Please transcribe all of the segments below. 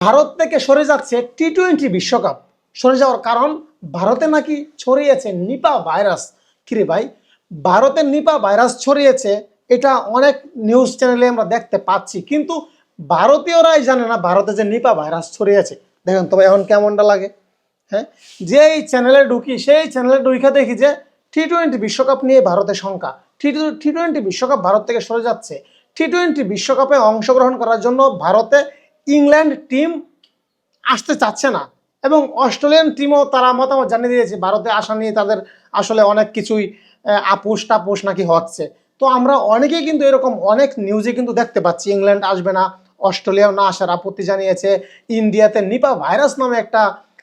ভারত থেকে সরে যাচ্ছে টি-20 বিশ্বকাপ। সরে যাওয়ার কারণ ভারতে নাকি ছড়িয়েছে নিপা ভাইরাস। কিরে ভাই, ভারতে নিপা ভাইরাস ছড়িয়েছে, এটা অনেক নিউজ চ্যানেলে আমরা দেখতে পাচ্ছি, কিন্তু ভারতীয়রাই জানে না ভারতে যে নিপা ভাইরাস ছড়িয়েছে। দেখেন তবে এখন কেমনটা লাগে। হ্যাঁ, যেই চ্যানেলে ঢুকি সেই চ্যানেলে ঢুকে দেখি যে টি-20 বিশ্বকাপ নিয়ে ভারতের শঙ্কা। টি-20 বিশ্বকাপ ভারত থেকে সরে যাচ্ছে। টি-20 বিশ্বকাপে অংশগ্রহণ করার জন্য ভারতে ইংল্যান্ড টিম আসতে চাচ্ছে না, এবং অস্ট্রেলিয়ান টিমও তারা মতামত জানিয়ে দিয়েছে ভারতে আসা নিয়ে তাদের আসলে অনেক কিছুই আপোষ টাপোষ নাকি হচ্ছে। তো আমরা অনেকেই কিন্তু এরকম অনেক নিউজে কিন্তু দেখতে পাচ্ছি ইংল্যান্ড আসবে না, অস্ট্রেলিয়াও না আসার আপত্তি জানিয়েছে, ইন্ডিয়াতে নিপা ভাইরাস নামে একটা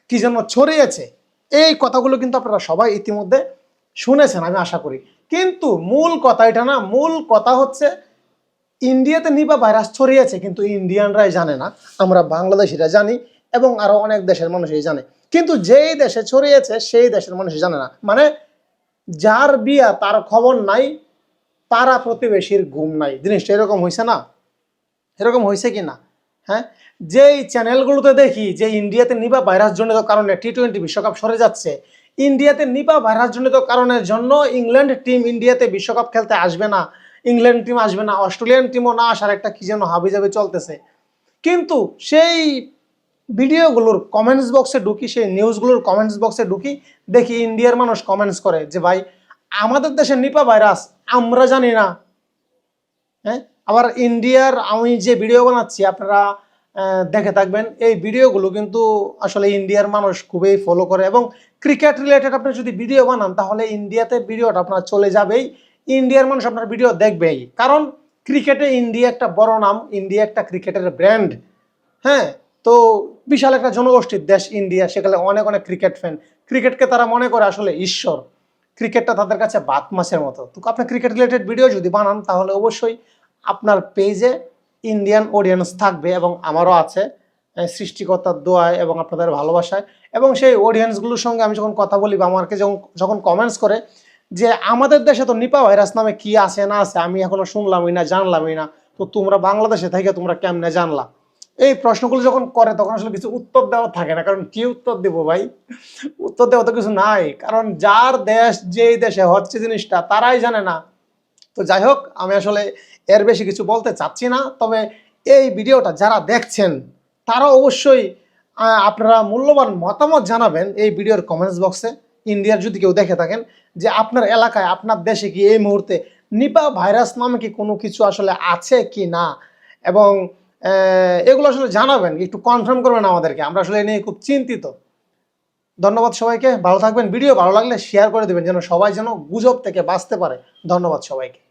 কি যেন ছড়িয়েছে। এই কথাগুলো কিন্তু আপনারা সবাই ইতিমধ্যে শুনেছেন আমি আশা করি। কিন্তু মূল কথা এটা না, মূল কথা হচ্ছে ইন্ডিয়াতে নিপা ভাইরাস ছড়িয়েছে কিন্তু ইন্ডিয়ানরাই জানে না, আমরা বাংলাদেশিরা জানি এবং আরো অনেক দেশের মানুষই জানে, কিন্তু যেই দেশে ছড়িয়েছে সেই দেশের মানুষই জানে না। মানে যার বিয়া তার খবর নাই, পাড়া প্রতিবেশীর ঘুম নাই। জিনিসটা এরকম হয়েছে না? এরকম হয়েছে কি না? হ্যাঁ, যেই চ্যানেলগুলোতে দেখি যে ইন্ডিয়াতে নিপা ভাইরাস জনিত কারণে টি-20 বিশ্বকাপ সরে যাচ্ছে, ইন্ডিয়াতে নিপা ভাইরাস জনিত কারণের জন্য ইংল্যান্ড টিম ইন্ডিয়াতে বিশ্বকাপ খেলতে আসবে না, ইংল্যান্ড টিম আসবে না, অস্ট্রেলিয়ান টিমও না আসার একটা কি যেন হাবিজাবি চলতেছে। কিন্তু সেই ভিডিওগুলোর কমেন্টস বক্সে ঢুকি, সেই নিউজগুলোর কমেন্টস বক্সে ঢুকি, দেখি ইন্ডিয়ার মানুষ কমেন্টস করে যে ভাই আমাদের দেশে নিপা ভাইরাস আমরা জানি না। হ্যাঁ, আবার ইন্ডিয়ার আমি যে ভিডিও বানাচ্ছি আপনারা দেখে থাকবেন, এই ভিডিওগুলো কিন্তু আসলে ইন্ডিয়ার মানুষ খুবই ফলো করে, এবং ক্রিকেট রিলেটেড আপনি যদি ভিডিও বানান তাহলে ইন্ডিয়াতে ভিডিওটা আপনার চলে যাবেই, ইন্ডিয়ার মানুষ আপনার ভিডিও দেখবেই, কারণ ক্রিকেটে ইন্ডিয়া একটা বড় নাম, ইন্ডিয়া একটা ক্রিকেটের ব্র্যান্ড। হ্যাঁ, তো বিশাল একটা জনগোষ্ঠীর দেশ ইন্ডিয়া, সেখানে অনেক অনেক ক্রিকেট ফ্যান, ক্রিকেটকে তারা মনে করে আসলে ঈশ্বর, ক্রিকেটটা তাদের কাছে ভাত মাছের মতো। তো আপনি ক্রিকেট রিলেটেড ভিডিও যদি বানান তাহলে অবশ্যই আপনার পেজে ইন্ডিয়ান অডিয়েন্স থাকবে, এবং আমারও আছে সৃষ্টিকর্তার দোয়ায় এবং আপনাদের ভালোবাসায়। এবং সেই অডিয়েন্সগুলোর সঙ্গে আমি যখন কথা বলি বা আমাকে যখন কমেন্টস করে যে আমাদের দেশে তো নিপা ভাইরাস নামে কি আছে না আছে আমি এখনো শুনলামই না, জানলামই না, তো তোমরা বাংলাদেশে থেকে তোমরা কেমনে জানলা, এই প্রশ্নগুলো যখন করে তখন আসলে কিছু উত্তর দেওয়া থাকে না, কারণ কি উত্তর দেবো ভাই, উত্তর দেওয়া তো কিছু নাই, কারণ যার দেশ যেই দেশে হচ্ছে জিনিসটা তারাই জানে না। তো যাই হোক, আমি আসলে এর বেশি কিছু বলতে চাচ্ছি না, তবে এই ভিডিওটা যারা দেখছেন তারা অবশ্যই আপনারা মূল্যবান মতামত জানাবেন এই ভিডিওর কমেন্টস বক্সে। ইন্ডিয়ার যদি কেউ দেখে থাকেন যে আপনার এলাকায় আপনার দেশে কি এই মুহূর্তে নিপা ভাইরাস নামে কি কোনো কিছু আসলে আছে কি না, এবং এগুলো আসলে জানাবেন, একটু কনফার্ম করবেন আমাদেরকে, আমরা আসলে এ নিয়ে খুব চিন্তিত। ধন্যবাদ সবাইকে, ভালো থাকবেন। ভিডিও ভালো লাগলে শেয়ার করে দেবেন যেন সবাই যেন গুজব থেকে বাঁচতে পারে। ধন্যবাদ সবাইকে।